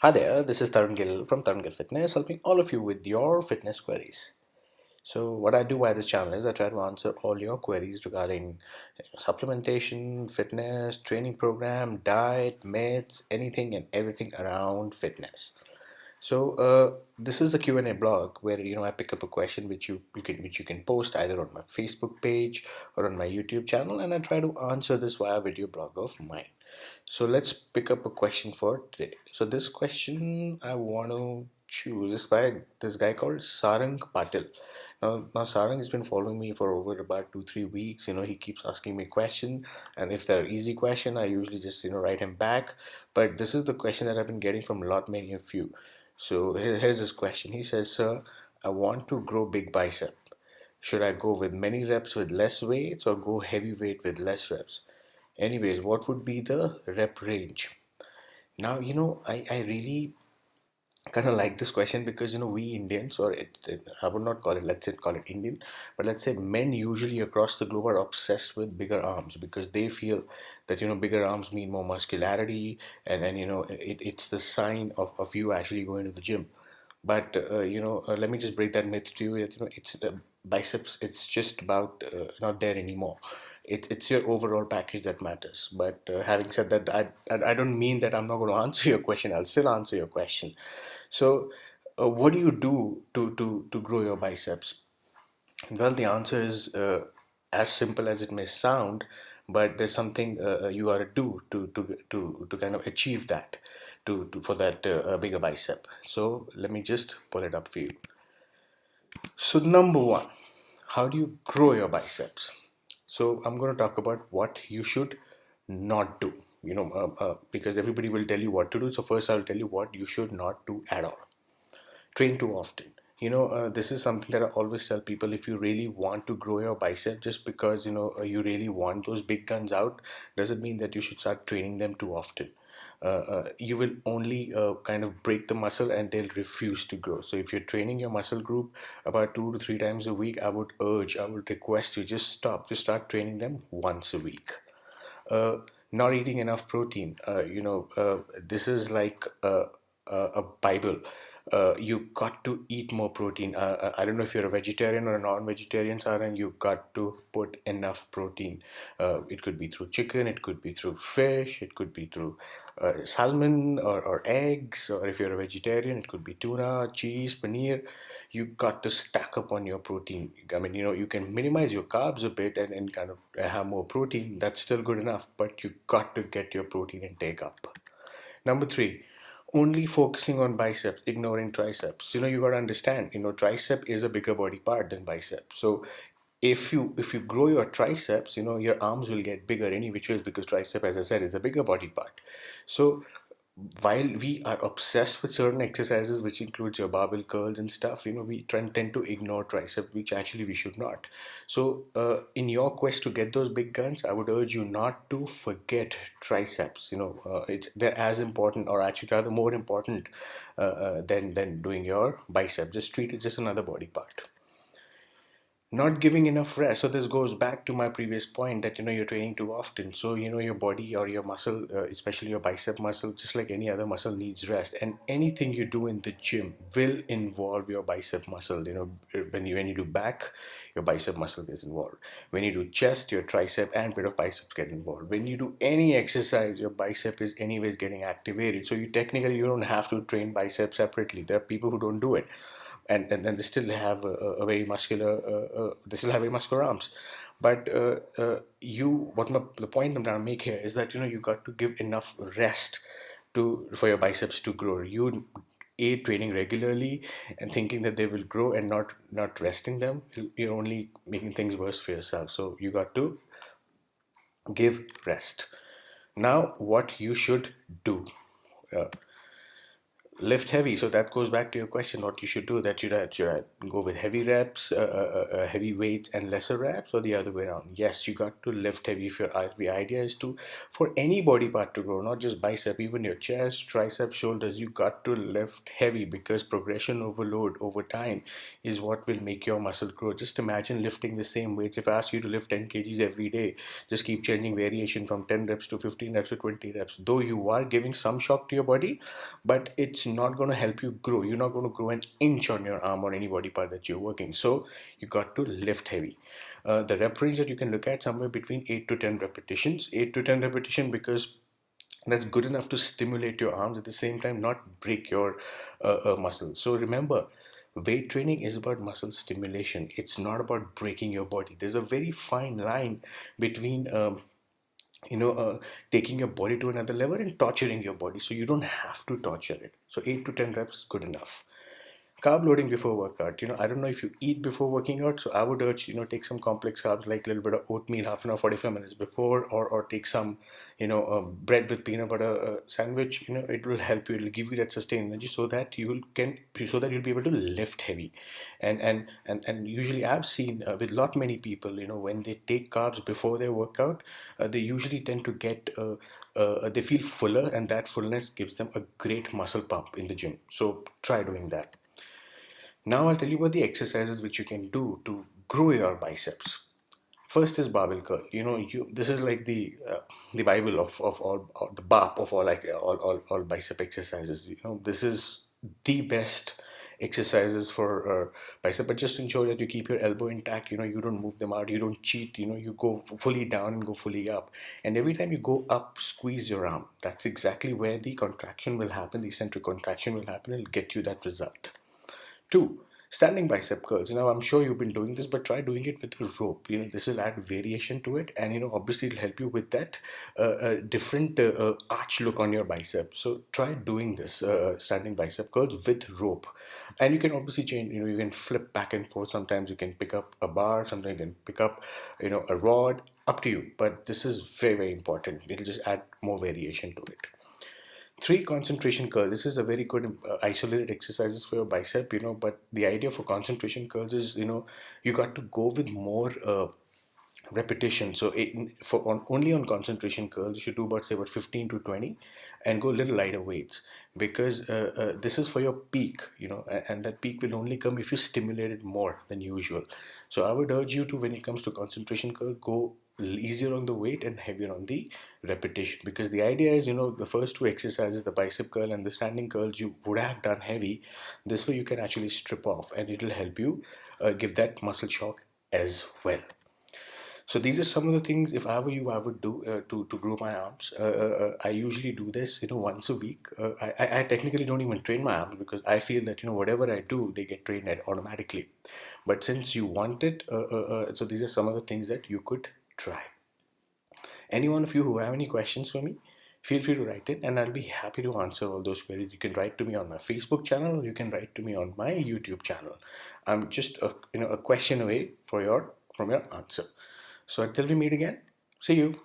Hi there, this is Tarun Gill from Tarun Gill Fitness, helping all of you with your fitness queries. So, what I do by this channel is I try to answer all your queries regarding supplementation, fitness, training program, diet, myths, anything and everything around fitness. So, this is the Q&A blog where I pick up a question which you can post either on my Facebook page or on my YouTube channel, and I try to answer this via video blog of mine. So let's pick up a question for today. So this question I want to choose is by this guy called Sarang Patil. Now Sarang has been following me for over about 2 3 weeks. He keeps asking me questions, and if they're easy question, I usually just write him back. But this is the question that I've been getting from a lot many of you. So here's his question. He says, "Sir, I want to grow big bicep. Should I go with many reps with less weights or go heavy weight with less reps? Anyways, what would be the rep range?" Now, I really kind of like this question because, we Indians, or I would not call it, let's say, call it Indian, but let's say men usually across the globe are obsessed with bigger arms because they feel that, bigger arms mean more muscularity, and it's the sign of you actually going to the gym. But let me just break that myth to you that it's biceps. It's just about not there anymore. It's your overall package that matters. But having said that, I don't mean that I'm not going to answer your question. I'll still answer your question. So, what do you do to grow your biceps? Well, the answer is as simple as it may sound, but there's something you got to do to kind of achieve that, for that bigger bicep. So let me just pull it up for you. So number one, how do you grow your biceps? So I'm going to talk about what you should not do. Because everybody will tell you what to do. So first, I'll tell you what you should not do at all. Train too often. This is something that I always tell people. If you really want to grow your bicep, just because you really want those big guns out, doesn't mean that you should start training them too often. You will only kind of break the muscle and they'll refuse to grow. So if you're training your muscle group about 2 to 3 times a week, I would request you just stop. Just start training them once a week. uh, Not eating enough protein. This is like a Bible. You got to eat more protein. I don't know if you're a vegetarian or a non-vegetarian, Saran. You got to put enough protein. It could be through chicken, it could be through fish, it could be through salmon or eggs, or if you're a vegetarian, it could be tuna, cheese, paneer. You got to stack up on your protein. I mean, you can minimize your carbs a bit and kind of have more protein. That's still good enough, but you got to get your protein intake up. Number three, only focusing on biceps, ignoring triceps. You got to understand, tricep is a bigger body part than bicep. So if you grow your triceps, your arms will get bigger any which ways, because tricep, as I said, is a bigger body part. So while we are obsessed with certain exercises, which includes your barbell curls and stuff, we tend to ignore tricep, which actually we should not. So in your quest to get those big guns, I would urge you not to forget triceps. They're as important, or actually rather more important, than doing your bicep. Just treat it just another body part. Not giving enough rest. So this goes back to my previous point that you're training too often. So your body or your muscle, especially your bicep muscle, just like any other muscle, needs rest. And anything you do in the gym will involve your bicep muscle. When you do back, your bicep muscle gets involved. When you do chest, your tricep and bit of biceps get involved. When you do any exercise, your bicep is anyways getting activated. So you don't have to train bicep separately. There are people who don't do it, and then they still have a very muscular, they still have very muscular arms. But the point I'm trying to make here is that you got to give enough rest for your biceps to grow. You training regularly and thinking that they will grow and not resting them, you're only making things worse for yourself. So you got to give rest. Now, what you should do. Uh, lift heavy. So that goes back to your question, what you should do. That should I go with heavy reps, heavy weights and lesser reps, or the other way around? Yes, you got to lift heavy. If your the idea is to, for any body part to grow, not just bicep, even your chest, triceps, shoulders, you got to lift heavy, because progression overload over time is what will make your muscle grow. Just imagine lifting the same weights. If I ask you to lift 10 kgs every day, just keep changing variation from 10 reps to 15 reps to 20 reps, though you are giving some shock to your body, but it's not going to help you grow. You're not going to grow an inch on your arm or any body part that you're working. So you got to lift heavy. The rep range that you can look at, somewhere between 8 to 10 repetitions. 8 to 10 repetition, because that's good enough to stimulate your arms, at the same time not break your muscles. So remember, weight training is about muscle stimulation. It's not about breaking your body. There's a very fine line between you know taking your body to another level and torturing your body. So you don't have to torture it. So 8 to 10 reps is good enough. Carb loading before workout. I don't know if you eat before working out, so I would urge, take some complex carbs, like a little bit of oatmeal half an hour, 45 minutes before, or take some, bread with peanut butter sandwich. It will help you. It will give you that sustained energy, so that you'll be able to lift heavy. And usually I've seen with lot many people, when they take carbs before their workout, they usually tend to get they feel fuller, and that fullness gives them a great muscle pump in the gym. So try doing that. Now I'll tell you about the exercises which you can do to grow your biceps. First is barbell curl. This is like the Bible of all the BAP of all, like all bicep exercises. This is the best exercises for bicep, but just ensure that you keep your elbow intact. You don't move them out, you don't cheat. You go fully down and go fully up, and every time you go up, squeeze your arm. That's exactly where the contraction will happen, the eccentric contraction will happen. It'll get you that result. Two, standing bicep curls. Now, I'm sure you've been doing this, but try doing it with a rope. This will add variation to it, and obviously it'll help you with that different arch look on your bicep. So try doing this standing bicep curls with rope, and you can obviously change. You can flip back and forth. Sometimes you can pick up a bar. Sometimes you can pick up, a rod. Up to you. But this is very, very important. It'll just add more variation to it. Three, concentration curl. This is a very good isolated exercises for your bicep, but the idea for concentration curls is, you got to go with more repetition. So only on concentration curls, you should do about 15 to 20, and go a little lighter weights, because this is for your peak, and that peak will only come if you stimulate it more than usual. So I would urge you to, when it comes to concentration curl, go easier on the weight and heavier on the repetition, because the idea is, the first two exercises, the bicep curl and the standing curls, you would have done heavy. This way you can actually strip off, and it will help you give that muscle shock as well. So these are some of the things, if I were you, I would do to grow my arms. I usually do this, once a week. I technically don't even train my arms, because I feel that, whatever I do, they get trained at automatically. But since you want it, so these are some of the things that you could try. Any one of you who have any questions for me, feel free to write it, and I'll be happy to answer all those queries. You can write to me on my Facebook channel, or you can write to me on my YouTube channel. I'm just a question away from your answer. So until we meet again, see you.